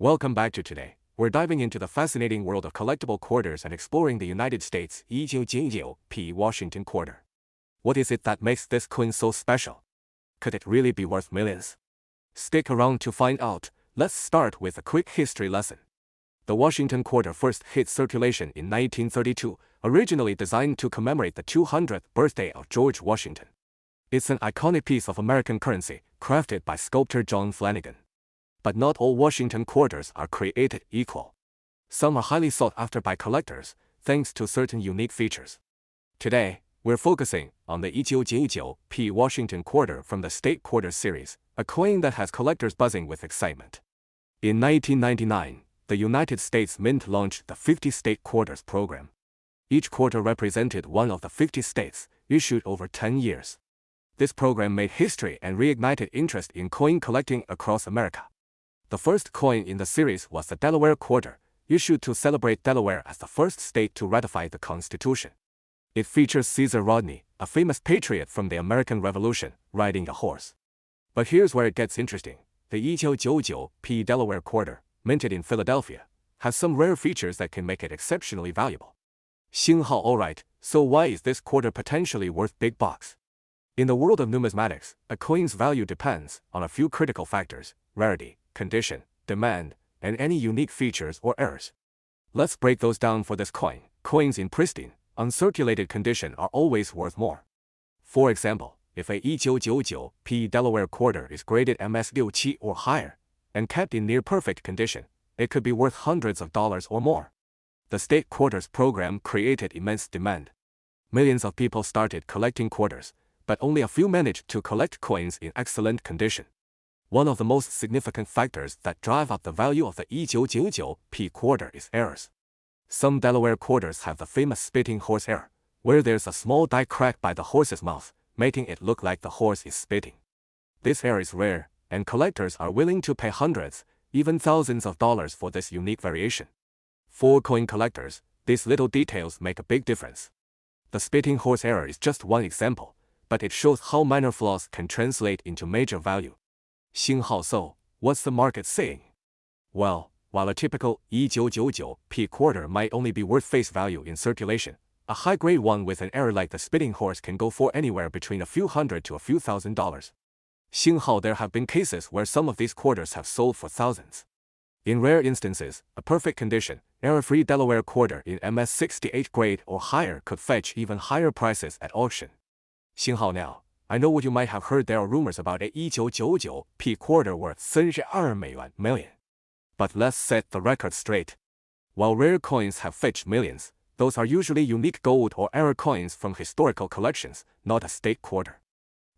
Welcome back to today. We're diving into the fascinating world of collectible quarters and exploring the United States 1999 P. Washington quarter. What is it that makes this coin so special? Could it really be worth millions? Stick around to find out. Let's start with a quick history lesson. The Washington quarter first hit circulation in 1932, originally designed to commemorate the 200th birthday of George Washington. It's an iconic piece of American currency, crafted by sculptor John Flanagan. But not all Washington quarters are created equal. Some are highly sought after by collectors, thanks to certain unique features. Today, we're focusing on the 1999 P. Washington quarter from the State Quarter series, a coin that has collectors buzzing with excitement. In 1999, the United States Mint launched the 50 State Quarters program. Each quarter represented one of the 50 states, issued over 10 years. This program made history and reignited interest in coin collecting across America. The first coin in the series was the Delaware Quarter, issued to celebrate Delaware as the first state to ratify the Constitution. It features Caesar Rodney, a famous patriot from the American Revolution, riding a horse. But here's where it gets interesting. The 1999 P. Delaware Quarter, minted in Philadelphia, has some rare features that can make it exceptionally valuable. 星号 alright, so why is this quarter potentially worth big bucks? In the world of numismatics, a coin's value depends on a few critical factors: rarity, condition, demand, and any unique features or errors. Let's break those down for this coin. Coins in pristine, uncirculated condition are always worth more. For example, if a 1999 P. Delaware quarter is graded MS-67 or higher, and kept in near-perfect condition, it could be worth hundreds of dollars or more. The State Quarters program created immense demand. Millions of people started collecting quarters, but only a few managed to collect coins in excellent condition. One of the most significant factors that drive up the value of the 1999 P quarter is errors. Some Delaware quarters have the famous spitting horse error, where there's a small die crack by the horse's mouth, making it look like the horse is spitting. This error is rare, and collectors are willing to pay hundreds, even thousands of dollars for this unique variation. For coin collectors, these little details make a big difference. The spitting horse error is just one example, but it shows how minor flaws can translate into major value. 星号 so, what's the market saying? Well, while a typical 1999 P quarter might only be worth face value in circulation, a high-grade one with an error like the spitting horse can go for anywhere between a few hundred to a few $1,000s. 星号 there have been cases where some of these quarters have sold for thousands. In rare instances, a perfect condition, error-free Delaware quarter in MS-68 grade or higher could fetch even higher prices at auction. 星号 now, I know what you might have heard. There are rumors about a 1999 P quarter worth $32 million. But let's set the record straight. While rare coins have fetched millions, those are usually unique gold or error coins from historical collections, not a state quarter.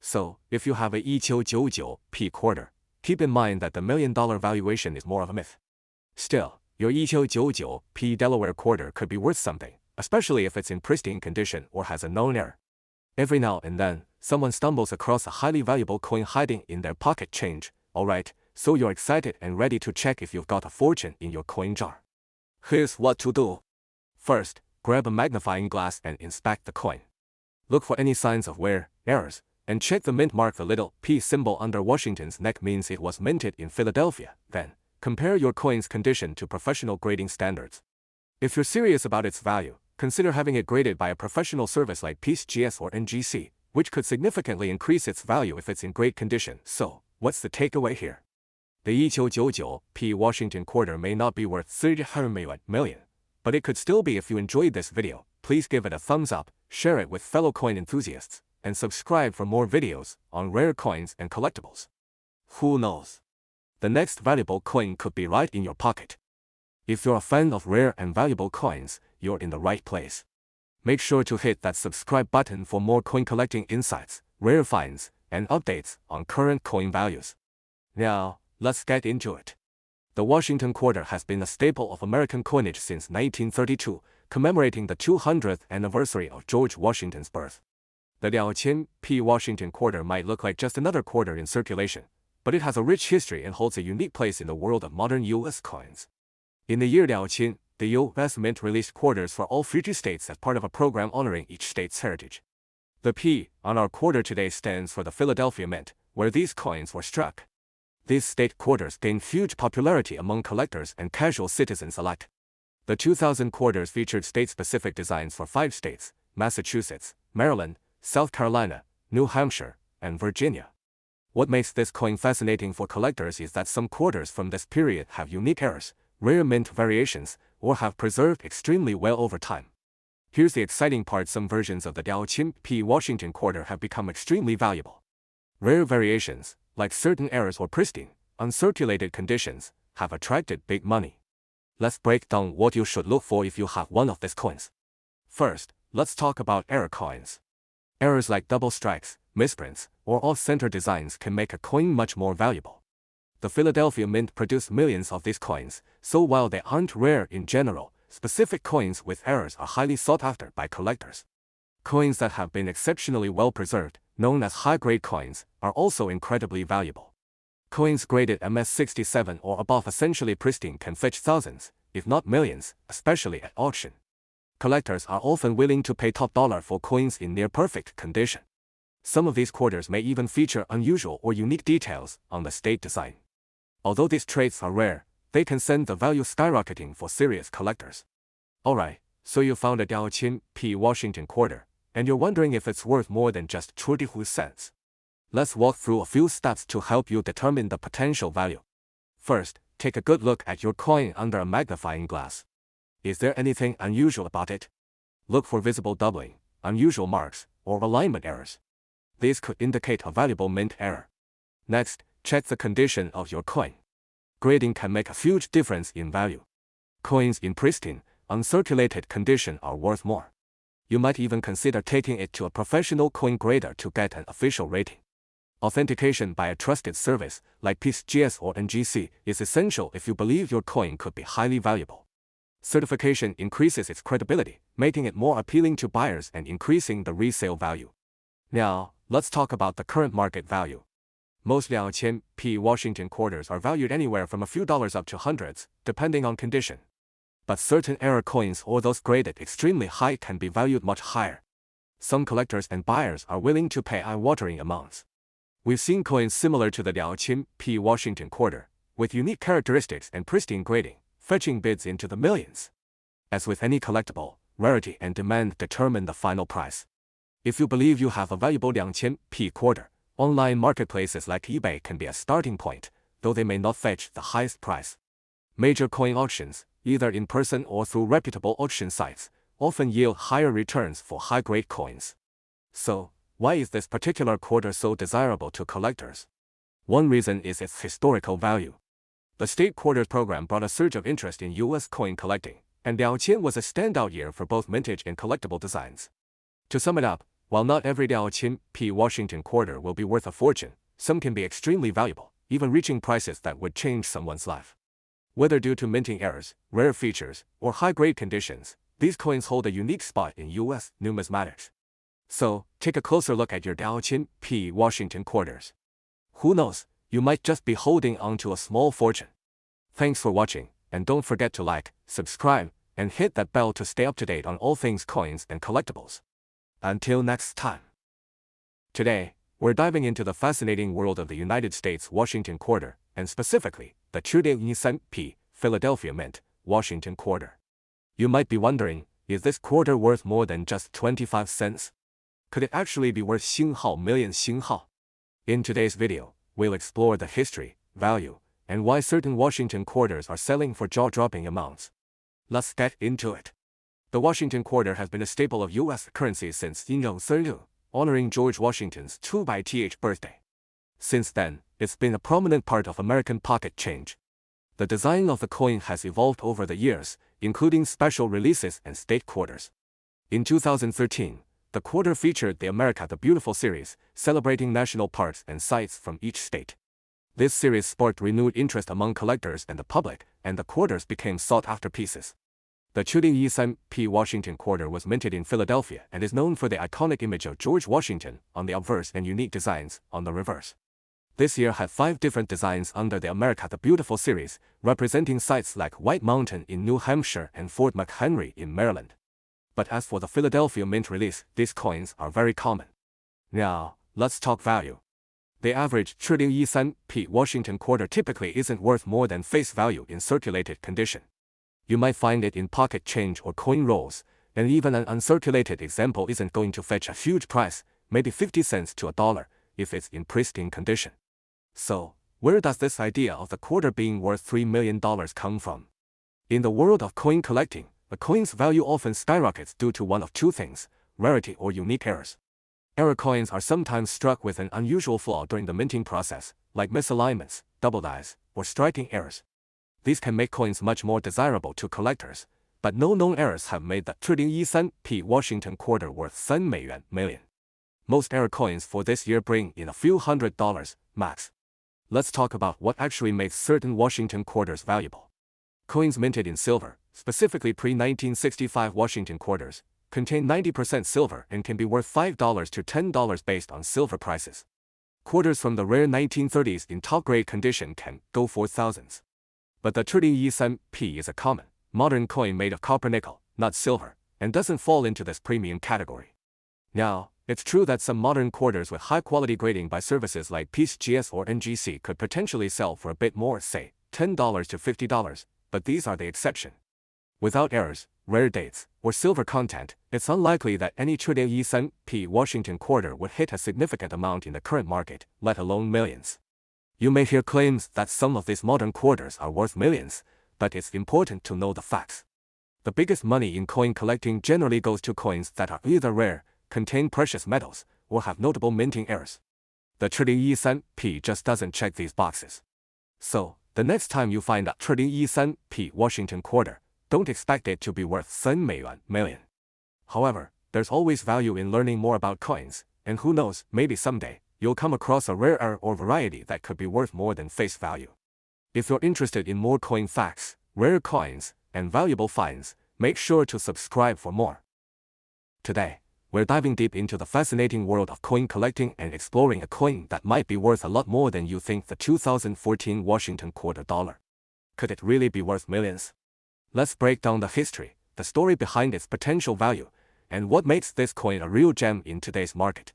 So, if you have a 1999 P quarter, keep in mind that the $1 million valuation is more of a myth. Still, your 1999 P Delaware quarter could be worth something, especially if it's in pristine condition or has a known error. Every now and then, someone stumbles across a highly valuable coin hiding in their pocket change. Alright, so you're excited and ready to check if you've got a fortune in your coin jar. Here's what to do. First, grab a magnifying glass and inspect the coin. Look for any signs of wear, errors, and check the mint mark. The little P symbol under Washington's neck means it was minted in Philadelphia. Then, compare your coin's condition to professional grading standards. If you're serious about its value, consider having it graded by a professional service like PCGS or NGC, which could significantly increase its value if it's in great condition. So, what's the takeaway here? The 1999 P Washington quarter may not be worth $32 million, but it could still be. If you enjoyed this video, please give it a thumbs up, share it with fellow coin enthusiasts, and subscribe for more videos on rare coins and collectibles. Who knows? The next valuable coin could be right in your pocket. If you're a fan of rare and valuable coins, you're in the right place. Make sure to hit that subscribe button for more coin collecting insights, rare finds, and updates on current coin values. Now, let's get into it. The Washington quarter has been a staple of American coinage since 1932, commemorating the 200th anniversary of George Washington's birth. The 1900 P Washington quarter might look like just another quarter in circulation, but it has a rich history and holds a unique place in the world of modern U.S. coins. In the year 1900, the U.S. Mint released quarters for all 50 states as part of a program honoring each state's heritage. The P on our quarter today stands for the Philadelphia Mint, where these coins were struck. These state quarters gained huge popularity among collectors and casual citizens alike. The 2000 quarters featured state-specific designs for 5 states: Massachusetts, Maryland, South Carolina, New Hampshire, and Virginia. What makes this coin fascinating for collectors is that some quarters from this period have unique errors, rare mint variations, or have preserved extremely well over time. Here's the exciting part: some versions of the Dollrs P. Washington quarter have become extremely valuable. Rare variations, like certain errors or pristine, uncirculated conditions, have attracted big money. Let's break down what you should look for if you have one of these coins. First, let's talk about error coins. Errors like double strikes, misprints, or off-center designs can make a coin much more valuable. The Philadelphia Mint produced millions of these coins, so while they aren't rare in general, specific coins with errors are highly sought after by collectors. Coins that have been exceptionally well preserved, known as high-grade coins, are also incredibly valuable. Coins graded MS67 or above, essentially pristine, can fetch thousands, if not millions, especially at auction. Collectors are often willing to pay top dollar for coins in near-perfect condition. Some of these quarters may even feature unusual or unique details on the state design. Although these traits are rare, they can send the value skyrocketing for serious collectors. Alright, so you found a Dollrs P. Washington quarter, and you're wondering if it's worth more than just 20 cents. Let's walk through a few steps to help you determine the potential value. First, take a good look at your coin under a magnifying glass. Is there anything unusual about it? Look for visible doubling, unusual marks, or alignment errors. These could indicate a valuable mint error. Next, check the condition of your coin. Grading can make a huge difference in value. Coins in pristine, uncirculated condition are worth more. You might even consider taking it to a professional coin grader to get an official rating. Authentication by a trusted service, like PCGS or NGC, is essential if you believe your coin could be highly valuable. Certification increases its credibility, making it more appealing to buyers and increasing the resale value. Now, let's talk about the current market value. Most Dollrs P. Washington quarters are valued anywhere from a few dollars up to hundreds, depending on condition. But certain error coins or those graded extremely high can be valued much higher. Some collectors and buyers are willing to pay eye-watering amounts. We've seen coins similar to the Dollrs P. Washington quarter, with unique characteristics and pristine grading, fetching bids into the millions. As with any collectible, rarity and demand determine the final price. If you believe you have a valuable Dollrs P. quarter, online marketplaces like eBay can be a starting point, though they may not fetch the highest price. Major coin auctions, either in person or through reputable auction sites, often yield higher returns for high-grade coins. So, why is this particular quarter so desirable to collectors? One reason is its historical value. The state quarters program brought a surge of interest in U.S. coin collecting, and Dollrs was a standout year for both vintage and collectible designs. To sum it up, while not every Dollrs P. Washington quarter will be worth a fortune, some can be extremely valuable, even reaching prices that would change someone's life. Whether due to minting errors, rare features, or high-grade conditions, these coins hold a unique spot in U.S. numismatics. So, take a closer look at your Dollrs P. Washington quarters. Who knows, you might just be holding on to a small fortune. Thanks for watching, and don't forget to like, subscribe, and hit that bell to stay up to date on all things coins and collectibles. Until next time. Today, we're diving into the fascinating world of the United States Washington quarter, and specifically, the Dollrs P. Philadelphia Mint, Washington quarter. You might be wondering, is this quarter worth more than just 25 cents? Could it actually be worth 星号millions 星号? In today's video, we'll explore the history, value, and why certain Washington quarters are selling for jaw-dropping amounts. Let's get into it. The Washington quarter has been a staple of U.S. currency since 1932, honoring George Washington's 2th birthday. Since then, it's been a prominent part of American pocket change. The design of the coin has evolved over the years, including special releases and state quarters. In 2013, the quarter featured the America the Beautiful series, celebrating national parks and sites from each state. This series sparked renewed interest among collectors and the public, and the quarters became sought-after pieces. The Dollrs P. Washington quarter was minted in Philadelphia and is known for the iconic image of George Washington on the obverse and unique designs on the reverse. This year had 5 different designs under the America the Beautiful series, representing sites like White Mountain in New Hampshire and Fort McHenry in Maryland. But as for the Philadelphia Mint release, these coins are very common. Now, let's talk value. The average 3.13p Washington quarter typically isn't worth more than face value in circulated condition. You might find it in pocket change or coin rolls, and even an uncirculated example isn't going to fetch a huge price, maybe 50 cents to $1, if it's in pristine condition. So, where does this idea of the quarter being worth $3 million come from? In the world of coin collecting, a coin's value often skyrockets due to one of two things: rarity or unique errors. Error coins are sometimes struck with an unusual flaw during the minting process, like misalignments, double dies, or striking errors. These can make coins much more desirable to collectors, but no known errors have made the 3.13p Washington quarter worth $3 million. Most error coins for this year bring in a few $100 max. Let's talk about what actually makes certain Washington quarters valuable. Coins minted in silver, specifically pre-1965 Washington quarters, contain 90% silver and can be worth $5 to $10 based on silver prices. Quarters from the rare 1930s in top-grade condition can go for thousands. But the 3.13p is a common, modern coin made of copper nickel, not silver, and doesn't fall into this premium category. Now, it's true that some modern quarters with high-quality grading by services like PCGS or NGC could potentially sell for a bit more, say, $10 to $50, but these are the exception. Without errors, rare dates, or silver content, it's unlikely that any 3.13p Washington quarter would hit a significant amount in the current market, let alone millions. You may hear claims that some of these modern quarters are worth millions, but it's important to know the facts. The biggest money in coin collecting generally goes to coins that are either rare, contain precious metals, or have notable minting errors. The 3.13p just doesn't check these boxes. So, the next time you find a 3.13p Washington quarter, don't expect it to be worth $3 million. However, there's always value in learning more about coins, and who knows, maybe someday, you'll come across a rare error or variety that could be worth more than face value. If you're interested in more coin facts, rare coins, and valuable finds, make sure to subscribe for more. Today, we're diving deep into the fascinating world of coin collecting and exploring a coin that might be worth a lot more than you think: the 2014 Washington quarter dollar. Could it really be worth millions? Let's break down the history, the story behind its potential value, and what makes this coin a real gem in today's market.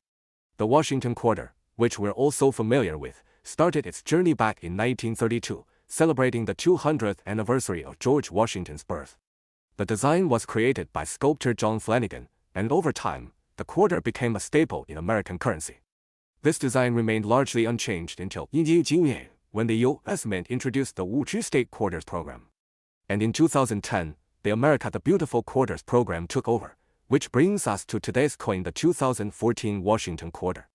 The Washington quarter, which we're all so familiar with, started its journey back in 1932, celebrating the 200th anniversary of George Washington's birth. The design was created by sculptor John Flanagan, and over time, the quarter became a staple in American currency. This design remained largely unchanged until 1998, when the U.S. Mint introduced the Wuchi State Quarters program. And in 2010, the America the Beautiful Quarters program took over, which brings us to today's coin, the 2014 Washington quarter.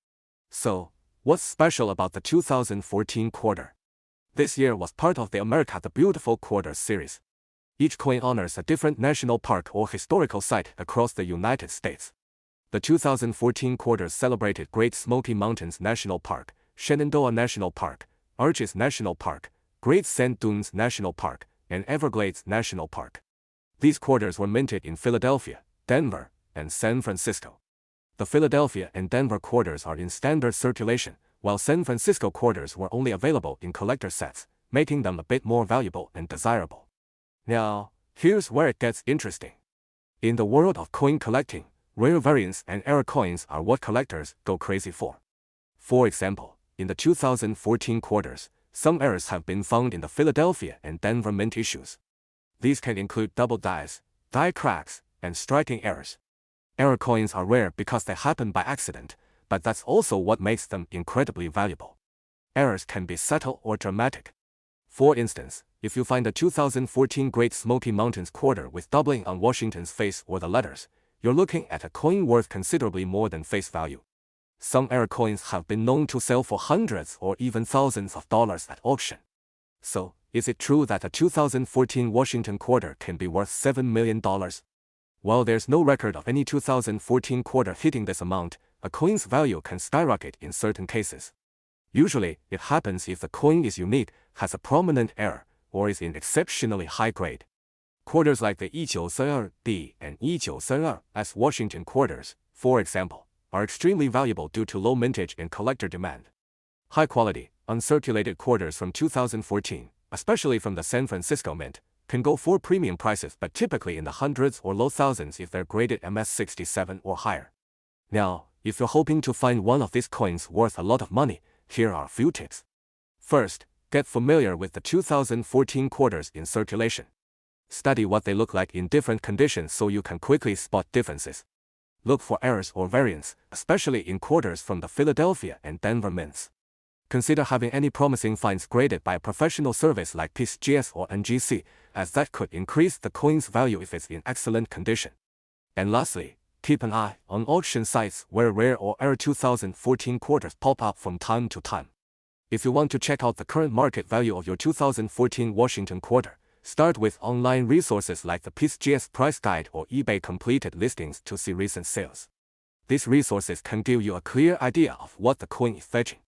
So, what's special about the 2014 quarter? This year was part of the America the Beautiful Quarters series. Each coin honors a different national park or historical site across the United States. The 2014 quarters celebrated Great Smoky Mountains National Park, Shenandoah National Park, Arches National Park, Great Sand Dunes National Park, and Everglades National Park. These quarters were minted in Philadelphia, Denver, and San Francisco. The Philadelphia and Denver quarters are in standard circulation, while San Francisco quarters were only available in collector sets, making them a bit more valuable and desirable. Now, here's where it gets interesting. In the world of coin collecting, rare variants and error coins are what collectors go crazy for. For example, in the 2014 quarters, some errors have been found in the Philadelphia and Denver mint issues. These can include double dies, die cracks, and striking errors. Error coins are rare because they happen by accident, but that's also what makes them incredibly valuable. Errors can be subtle or dramatic. For instance, if you find a 2014 Great Smoky Mountains quarter with doubling on Washington's face or the letters, you're looking at a coin worth considerably more than face value. Some error coins have been known to sell for hundreds or even thousands of dollars at auction. So, is it true that a 2014 Washington quarter can be worth $7 million? While there's no record of any 2014 quarter hitting this amount, a coin's value can skyrocket in certain cases. Usually, it happens if the coin is unique, has a prominent error, or is in exceptionally high grade. Quarters like the 1932D and 1932S Washington quarters, for example, are extremely valuable due to low mintage and collector demand. High-quality, uncirculated quarters from 2014, especially from the San Francisco Mint, can go for premium prices but typically in the hundreds or low thousands if they're graded MS67 or higher. Now, if you're hoping to find one of these coins worth a lot of money, here are a few tips. First, get familiar with the 2014 quarters in circulation. Study what they look like in different conditions so you can quickly spot differences. Look for errors or variants, especially in quarters from the Philadelphia and Denver mints. Consider having any promising finds graded by a professional service like PISGS or NGC, as that could increase the coin's value if it's in excellent condition. And lastly, keep an eye on auction sites where rare or error 2014 quarters pop up from time to time. If you want to check out the current market value of your 2014 Washington quarter, start with online resources like the PISGS Price Guide or eBay completed listings to see recent sales. These resources can give you a clear idea of what the coin is fetching.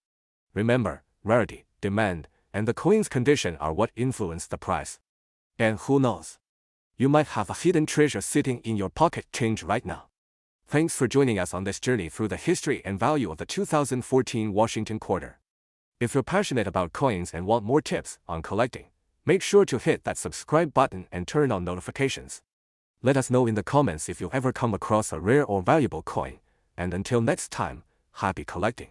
Remember, rarity, demand, and the coin's condition are what influence the price. And who knows? You might have a hidden treasure sitting in your pocket change right now. Thanks for joining us on this journey through the history and value of the 2014 Washington quarter. If you're passionate about coins and want more tips on collecting, make sure to hit that subscribe button and turn on notifications. Let us know in the comments if you ever come across a rare or valuable coin, and until next time, happy collecting.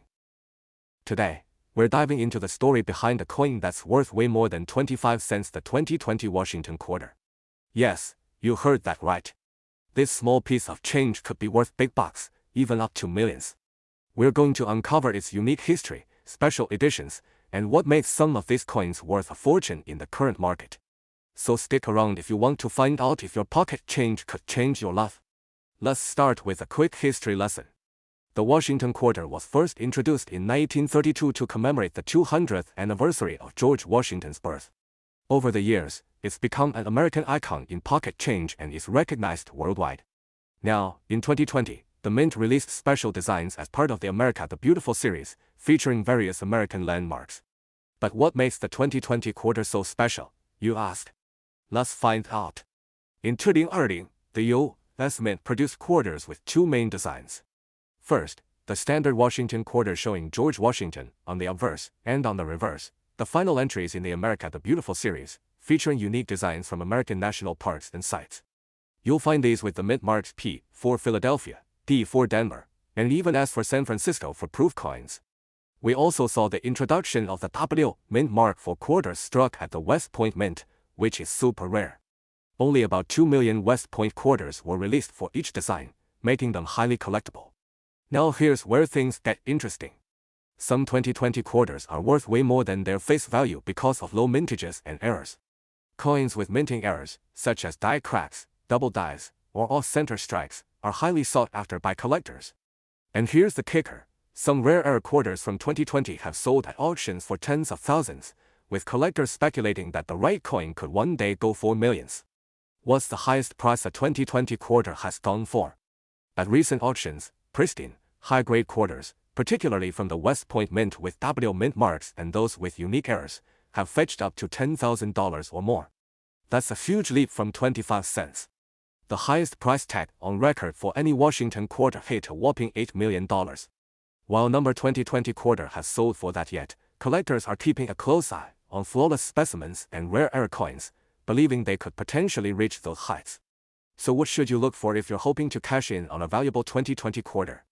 Today, we're diving into the story behind a coin that's worth way more than 25 cents, the 2020 Washington quarter. Yes, you heard that right. This small piece of change could be worth big bucks, even up to millions. We're going to uncover its unique history, special editions, and what makes some of these coins worth a fortune in the current market. So stick around if you want to find out if your pocket change could change your life. Let's start with a quick history lesson. The Washington quarter was first introduced in 1932 to commemorate the 200th anniversary of George Washington's birth. Over the years, it's become an American icon in pocket change and is recognized worldwide. Now, in 2020, the Mint released special designs as part of the America the Beautiful series, featuring various American landmarks. But what makes the 2020 quarter so special, you ask? Let's find out. In 2020, the U.S. Mint produced quarters with two main designs. First, the standard Washington quarter showing George Washington on the obverse, and on the reverse, the final entries in the America the Beautiful series, featuring unique designs from American national parks and sites. You'll find these with the mint marks P for Philadelphia, D for Denver, and even S for San Francisco for proof coins. We also saw the introduction of the W mint mark for quarters struck at the West Point Mint, which is super rare. Only about 2 million West Point quarters were released for each design, making them highly collectible. Now here's where things get interesting. Some 2020 quarters are worth way more than their face value because of low mintages and errors. Coins with minting errors, such as die cracks, double dies, or off-center strikes, are highly sought after by collectors. And here's the kicker. Some rare error quarters from 2020 have sold at auctions for tens of thousands, with collectors speculating that the right coin could one day go for millions. What's the highest price a 2020 quarter has gone for? At recent auctions, pristine, high-grade quarters, particularly from the West Point Mint with W mint marks and those with unique errors, have fetched up to $10,000 or more. That's a huge leap from 25 cents. The highest price tag on record for any Washington quarter hit a whopping $8 million. While number 2020 quarter has sold for that yet, collectors are keeping a close eye on flawless specimens and rare error coins, believing they could potentially reach those heights. So what should you look for if you're hoping to cash in on a valuable 2020 quarter?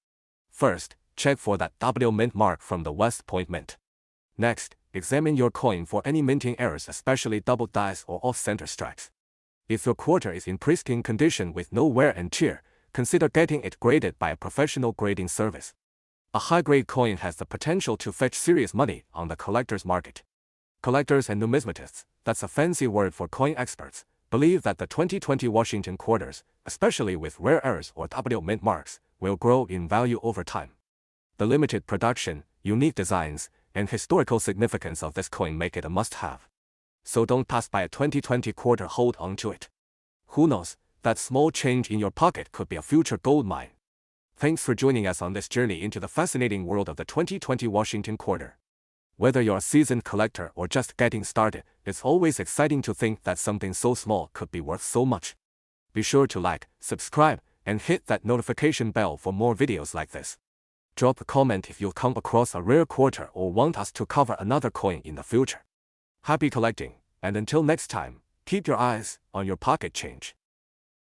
First, check for that W mint mark from the West Point Mint. Next, examine your coin for any minting errors, especially double dies or off-center strikes. If your quarter is in pristine condition with no wear and tear, consider getting it graded by a professional grading service. A high-grade coin has the potential to fetch serious money on the collector's market. Collectors and numismatists, that's a fancy word for coin experts, believe that the 2020 Washington quarters, especially with rare errors or W mint marks, will grow in value over time. The limited production, unique designs, and historical significance of this coin make it a must-have. So don't pass by a 2020 quarter, hold on to it. Who knows, that small change in your pocket could be a future gold mine. Thanks for joining us on this journey into the fascinating world of the 2020 Washington quarter. Whether you're a seasoned collector or just getting started, it's always exciting to think that something so small could be worth so much. Be sure to like, subscribe, and hit that notification bell for more videos like this. Drop a comment if you've come across a rare quarter or want us to cover another coin in the future. Happy collecting, and until next time, keep your eyes on your pocket change.